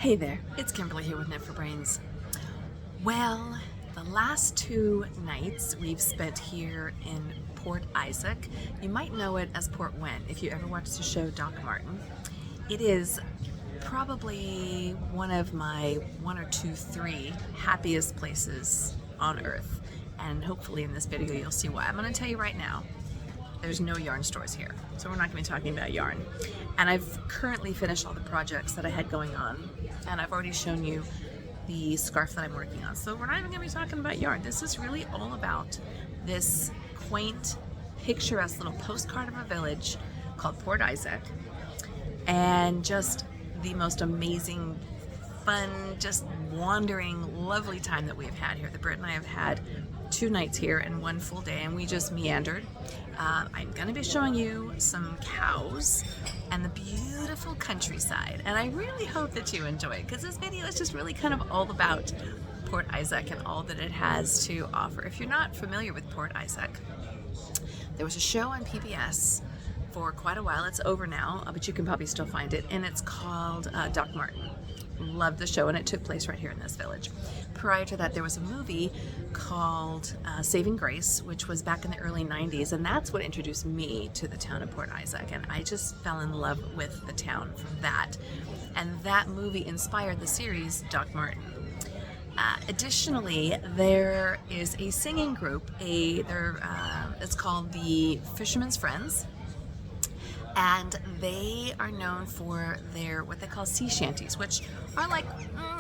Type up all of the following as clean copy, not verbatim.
Hey there, it's Kimberly here with Net for Brains. Well, the last 2 nights we've spent here in Port Isaac. You might know it as Port Wen if you ever watched the show Doc Martin. It is probably one of my 1 or 2, 3 happiest places on earth. And hopefully in this video you'll see why. I'm going to tell you right now, there's no yarn stores here, so we're not going to be talking about yarn. And I've currently finished all the projects that I had going on, and I've already shown you the scarf that I'm working on. So we're not even going to be talking about yarn. This is really all about this quaint, picturesque little postcard of a village called Port Isaac, and just the most amazing, fun, just wandering, lovely time that we have had here. The Brit and I have had 2 nights here and 1 full day, and we just meandered. I'm going to be showing you some cows and the beautiful countryside, and I really hope that you enjoy it, because this video is just really kind of all about Port Isaac and all that it has to offer. If you're not familiar with Port Isaac, there was a show on PBS for quite a while. It's over now, but you can probably still find it, and it's called Doc Martin. Loved the show, and it took place right here in this village. Prior to that, there was a movie called Saving Grace, which was back in the early 90s, and that's what introduced me to the town of Port Isaac, and I just fell in love with the town from that. And that movie inspired the series Doc Martin. Additionally, there is a singing group, it's called the Fisherman's Friends, and they are known for their what they call sea shanties, which are like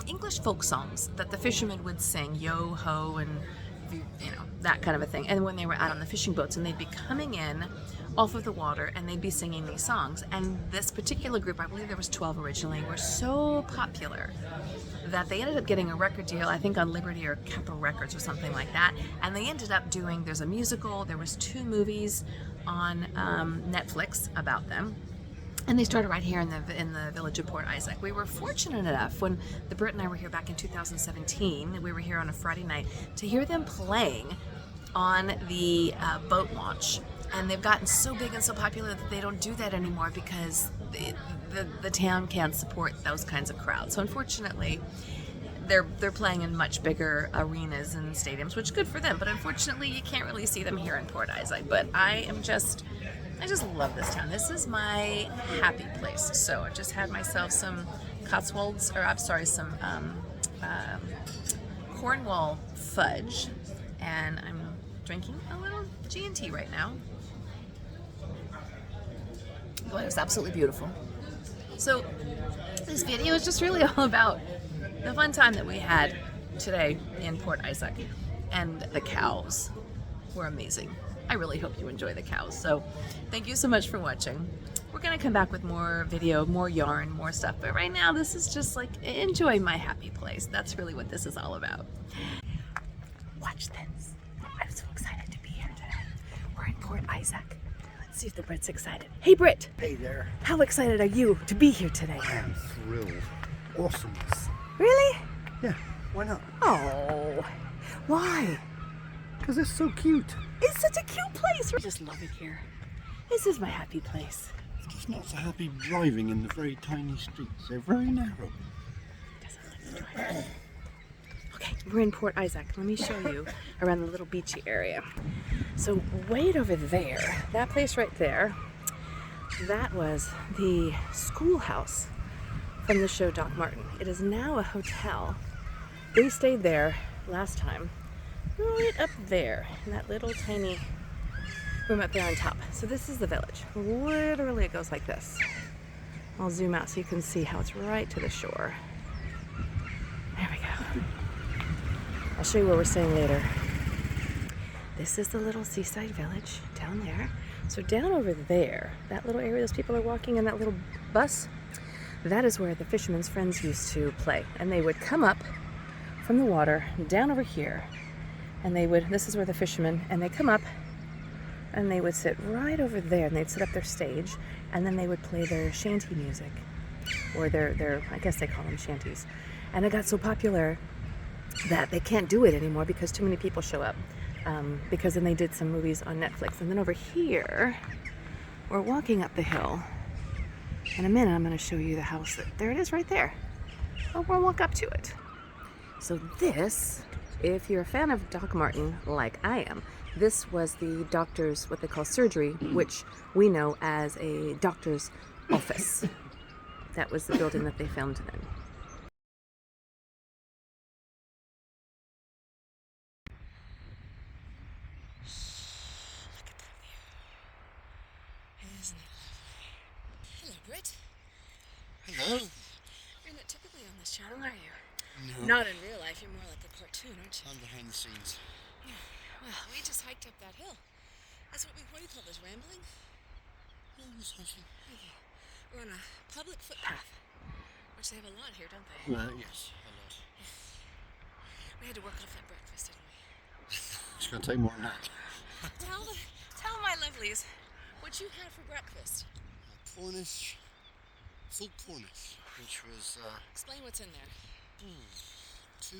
English folk songs that the fishermen would sing, yo ho, and that kind of a thing. And when they were out on the fishing boats, and they'd be coming in off of the water, and they'd be singing these songs. And this particular group, I believe there was 12 originally, were so popular that they ended up getting a record deal, I think on Liberty or Capitol Records or something like that. And they ended up doing, there's a musical, there was 2 movies on Netflix about them, and they started right here in the village of Port Isaac. We were fortunate enough when the Brit and I were here back in 2017. We were here on a Friday night to hear them playing on the boat launch, and they've gotten so big and so popular that they don't do that anymore because the town can't support those kinds of crowds. So unfortunately, they're playing in much bigger arenas and stadiums, which is good for them, but unfortunately you can't really see them here in Port Isaac. But I just love this town. This is my happy place. So I just had myself some some Cornwall fudge, and I'm drinking a little G&T right now. Boy, it was absolutely beautiful. So this video is just really all about the fun time that we had today in Port Isaac, and the cows were amazing. I really hope you enjoy the cows. So thank you so much for watching. We're gonna come back with more video, more yarn, more stuff, but right now this is just like, enjoy my happy place. That's really what this is all about. Watch this. I'm so excited to be here today. We're in Port Isaac. Let's see if the Brit's excited. Hey Brit! Hey there. How excited are you to be here today? I am thrilled. Awesome. Really? Yeah, why not? Oh, why? Because it's so cute. It's such a cute place. I just love it here. This is my happy place. It's just not so happy driving in the very tiny streets. They're very narrow. Doesn't like to drive. Okay, we're in Port Isaac. Let me show you around the little beachy area. So way over there, that place right there, that was the schoolhouse from the show Doc Martin. It is now a hotel. We stayed there last time, right up there in that little tiny room up there on top. So this is the village. Literally it goes like this. I'll zoom out so you can see how it's right to the shore. There we go. I'll show you where we're staying later. This is the little seaside village down there. So down over there, that little area those people are walking in that little bus, that is where the Fisherman's Friends used to play. And they would come up from the water down over here, and this is where the fishermen, and they come up and they would sit right over there, and they'd set up their stage, and then they would play their shanty music, or their I guess they call them shanties. And it got so popular that they can't do it anymore because too many people show up, because then they did some movies on Netflix. And then over here, we're walking up the hill. In a minute, I'm going to show you the house. There it is right there. Well, we'll walk up to it. So this, if you're a fan of Doc Martin, like I am, this was the doctor's, what they call surgery, which we know as a doctor's office. That was the building that they filmed in. Look at that view. Isn't it lovely? Hello, Britt. Hello? You're not typically on this channel, are you? No. Not in real life. You're more like a cartoon, aren't you? I'm behind the scenes. Yeah. Well, we just hiked up that hill. That's what do you call this, rambling? Oh, it's hiking. Okay. We're on a public footpath, which they have a lot here, don't they? Yes, a lot. We had to work off that breakfast, didn't we? It's going to take more than that. Tell my lovelies what you had for breakfast. Cornish, full Cornish, which was Explain what's in there. 2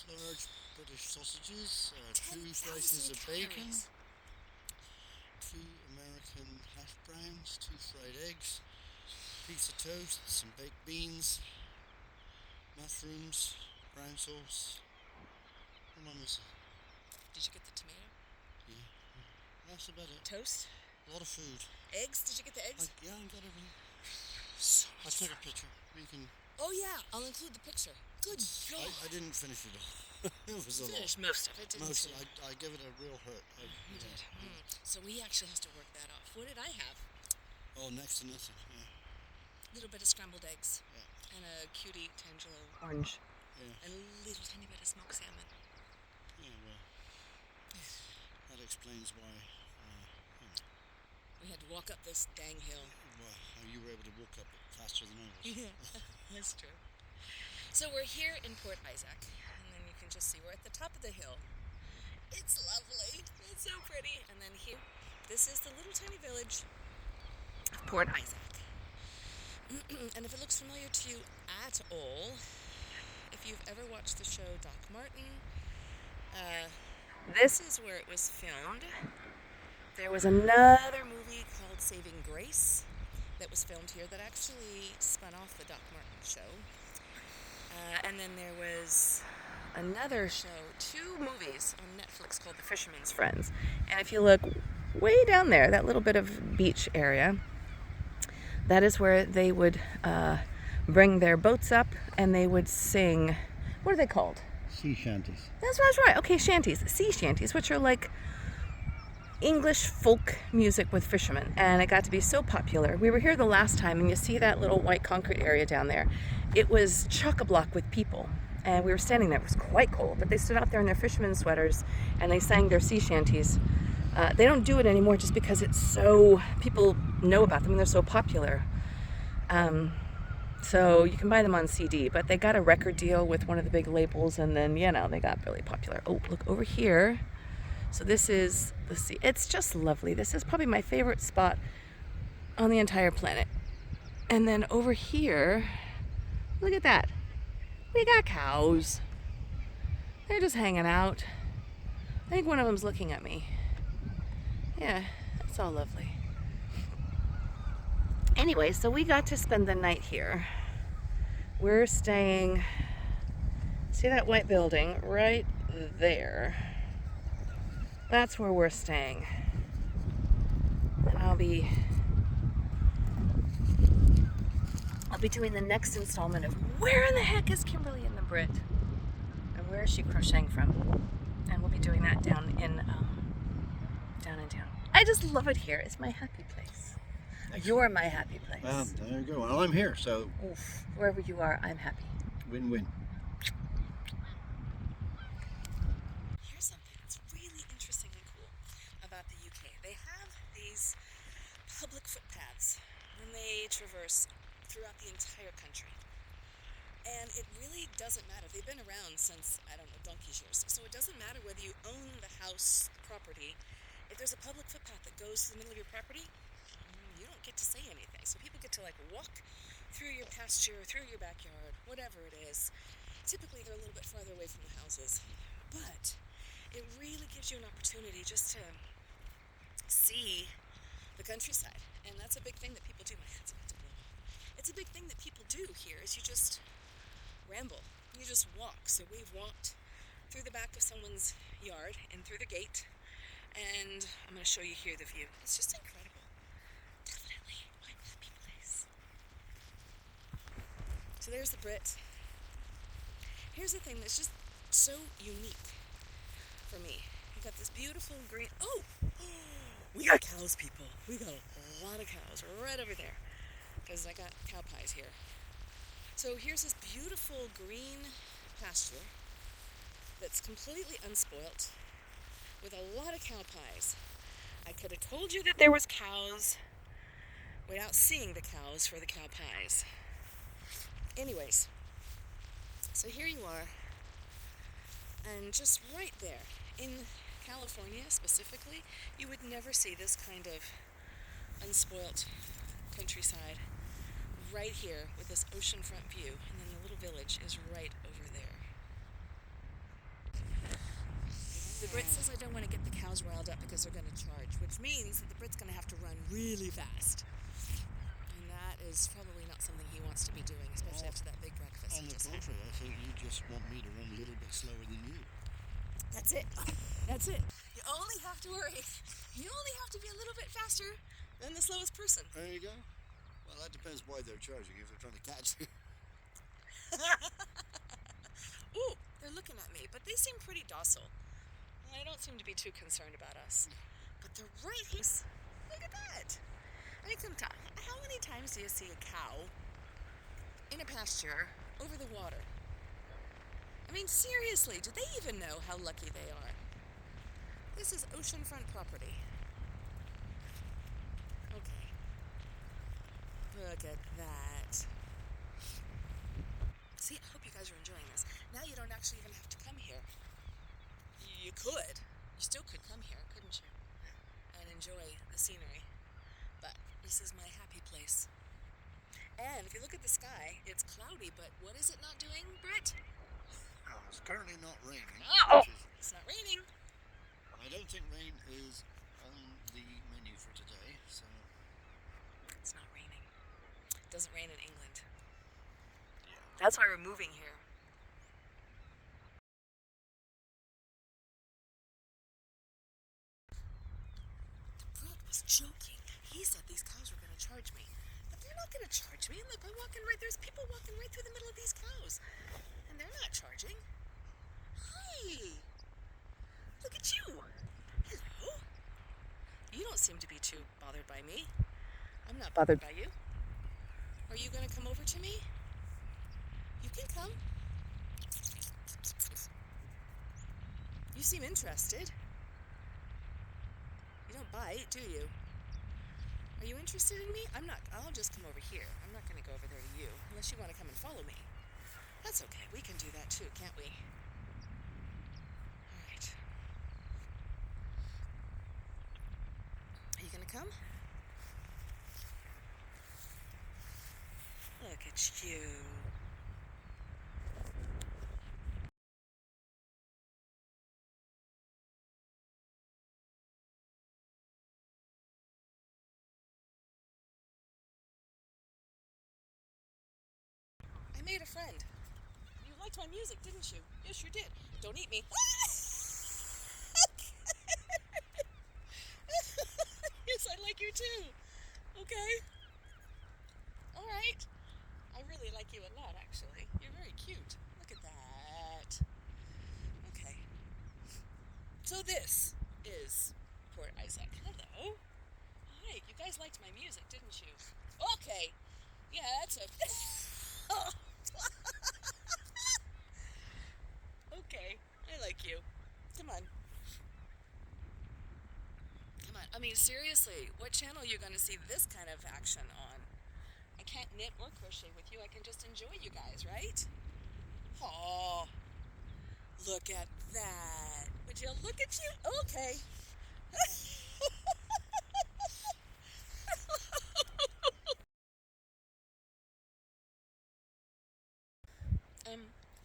large British sausages, 2 slices of bacon, 2 American hash browns, 2 fried eggs, piece of toast, some baked beans, mushrooms, brown sauce. What am I missing? Did you get the tomato? Yeah, that's about it. Toast? A lot of food. Eggs? Did you get the eggs? Yeah, I got everything. So I took a picture. You can. Oh yeah, I'll include the picture. Good God. I didn't finish it all. It was a lot. Finished most of it, didn't Most, you? I gave it a real hurt. You did. So we actually have to work that off. What did I have? Oh, next to nothing. Yeah. A little bit of scrambled eggs. Yeah. And a cutie Tangelo orange. Yeah. And a little tiny bit of smoked salmon. Yeah. Well, that explains why. We had to walk up this dang hill. Well, how you were able to walk up it faster than I was. Yeah, that's true. So we're here in Port Isaac, and then you can just see we're at the top of the hill. It's lovely. It's so pretty. And then here, this is the little tiny village of Port Isaac. And if it looks familiar to you at all, if you've ever watched the show Doc Martin, this is where it was filmed. There was another movie called Saving Grace that was filmed here that actually spun off the Doc Martin show. And then there was another show, 2 movies on Netflix called The Fisherman's Friends. And if you look way down there, that little bit of beach area, that is where they would bring their boats up and they would sing, what are they called? Sea shanties. That's right. Okay, shanties. Sea shanties, which are like English folk music with fishermen, and it got to be so popular. We were here the last time, and you see that little white concrete area down there. It was chock-a-block with people, and we were standing there. It was quite cold, but they stood out there in their fishermen's sweaters, and they sang their sea shanties. They don't do it anymore just because it's so, people know about them and they're so popular. So you can buy them on CD, but they got a record deal with one of the big labels, and then, they got really popular. Oh, look over here. So this is the sea. It's just lovely. This is probably my favorite spot on the entire planet. And then over here, look at that. We got cows. They're just hanging out. I think one of them's looking at me. Yeah, it's all lovely. Anyway, so we got to spend the night here. We're staying, see that white building right there? That's where we're staying. And I'll be doing the next installment of where in the heck is Kimberly and the Brit? And where is she crocheting from? And we'll be doing that down in town. I just love it here. It's my happy place. You're my happy place. Well, there you go. Well, I'm here, so Oof. Wherever you are, I'm happy. win-win. Here's something that's really interesting and cool about the UK. They have these public footpaths when they traverse throughout the entire country. And it really doesn't matter. They've been around since, I don't know, donkey's years. So it doesn't matter whether you own the house, the property. If there's a public footpath that goes to the middle of your property, you don't get to say anything. So people get to walk through your pasture, through your backyard, whatever it is. Typically they're a little bit farther away from the houses. But it really gives you an opportunity just to see the countryside. And that's a big thing that people do. My head's about to blow. It's a big thing that people do here is you just ramble. You just walk. So we've walked through the back of someone's yard and through the gate, and I'm going to show you here the view. It's just incredible. Definitely my happy place. So there's the Brit. Here's the thing that's just so unique for me. You got this beautiful green. Oh, we got cows, people. We got a lot of cows right over there because I got cow pies here. So here's this beautiful green pasture that's completely unspoilt with a lot of cow pies. I could have told you that there was cows without seeing the cows for the cow pies. Anyways, so here you are, and just right there in California specifically, you would never see this kind of unspoilt countryside right here with this oceanfront view, and then the little village is right over there. The Brit says I don't want to get the cows riled up because they're going to charge, which means that the Brit's going to have to run really fast. And that is probably not something he wants to be doing, especially after that big breakfast. On the contrary, I think you just want me to run a little bit slower than you. That's it. That's it. You only have to worry. You only have to be a little bit faster than the slowest person. There you go. Well, that depends why they're charging, if they're trying to catch you. Ooh, they're looking at me, but they seem pretty docile. They don't seem to be too concerned about us. But they're right here. Look at that. I mean, how many times do you see a cow in a pasture over the water? I mean, seriously, do they even know how lucky they are? This is oceanfront property. Okay. Look at that. See, I hope you guys are enjoying this. Now you don't actually even have to come here. You could. You still could come here, couldn't you? And enjoy the scenery. But this is my happy place. And if you look at the sky, it's cloudy, but what is it not doing, Britt? Oh, it's currently not raining. Oh! It's not raining. I don't think rain is on the menu for today, so... It's not raining. It doesn't rain in England. That's why we're moving here. Brooke was joking. He said these cows were going to charge me. But they're not going to charge me. Look, there's people walking right through the middle of these cows. And they're not charging. Hi. Look at you. Hello. You don't seem to be too bothered by me. I'm not bothered by you. Are you going to come over to me? You can come. You seem interested. You don't bite, do you? Are you interested in me? I'll just come over here. I'm not going to go over there to you, unless you want to come and follow me. That's okay. We can do that too, can't we? All right. Are you going to come? Look at you. I made a friend. You liked my music, didn't you? Yes, you did. Don't eat me. Yes, I like you too. Okay. All right. I really like you a lot, actually. You're very cute. Look at that. Okay. So this is Port Isaac. Hello. Hi. You guys liked my music, didn't you? Okay. Yeah, that's a... Okay, I like you. Come on. Come on. I mean, seriously, what channel are you going to see this kind of action on? I can't knit or crochet with you. I can just enjoy you guys, right? Oh, look at that. Would you look at you? Okay.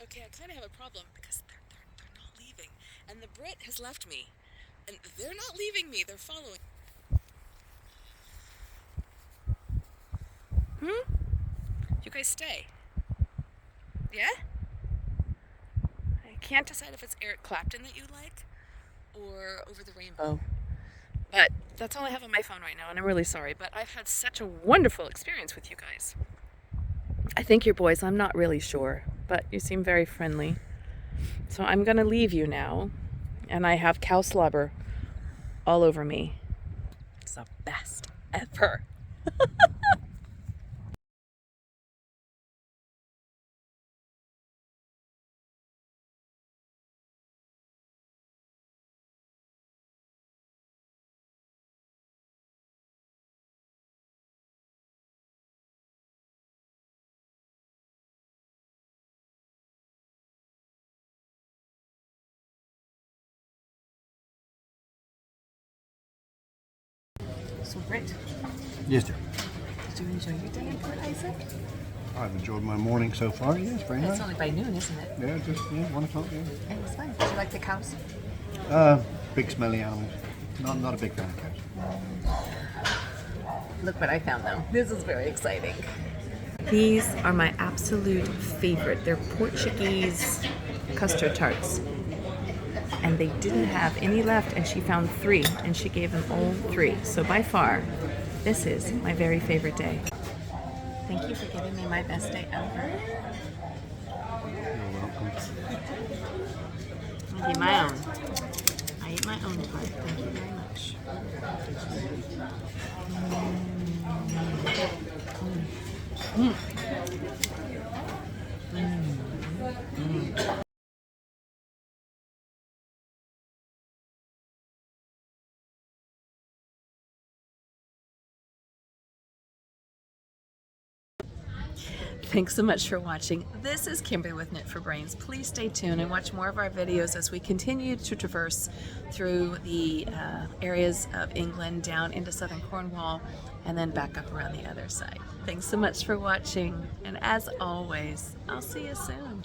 Okay, I kind of have a problem because they're not leaving. And the Brit has left me. And they're not leaving me. They're following. You guys stay. Yeah? can't decide if it's Eric Clapton that you like or Over the Rainbow. But that's all I have on my phone right now, and I'm really sorry. But I've had such a wonderful experience with you guys. I think you're boys. I'm not really sure, but you seem very friendly. So I'm going to leave you now, and I have cow slobber all over me. It's the best ever. So, Britt, Yes, dear. did you enjoy your day in Port Isaac? I've enjoyed my morning so far. Yes, very It's nice. only by noon, isn't it? Yeah, just 1 o'clock. Yeah. It was fun. Did you like the cows? Big smelly animals. Not a big fan of cats. Look what I found though. This is very exciting. These are my absolute favorite. They're Portuguese custard tarts. And they didn't have any left, and she found 3, and she gave them all 3. So by far, this is my very favorite day. Thank you for giving me my best day ever. You're welcome. I eat my own. I eat my own part. Thank you very much. Thanks so much for watching. This is Kimberly with Knit for Brains. Please stay tuned and watch more of our videos as we continue to traverse through the areas of England down into southern Cornwall and then back up around the other side. Thanks so much for watching, and as always, I'll see you soon.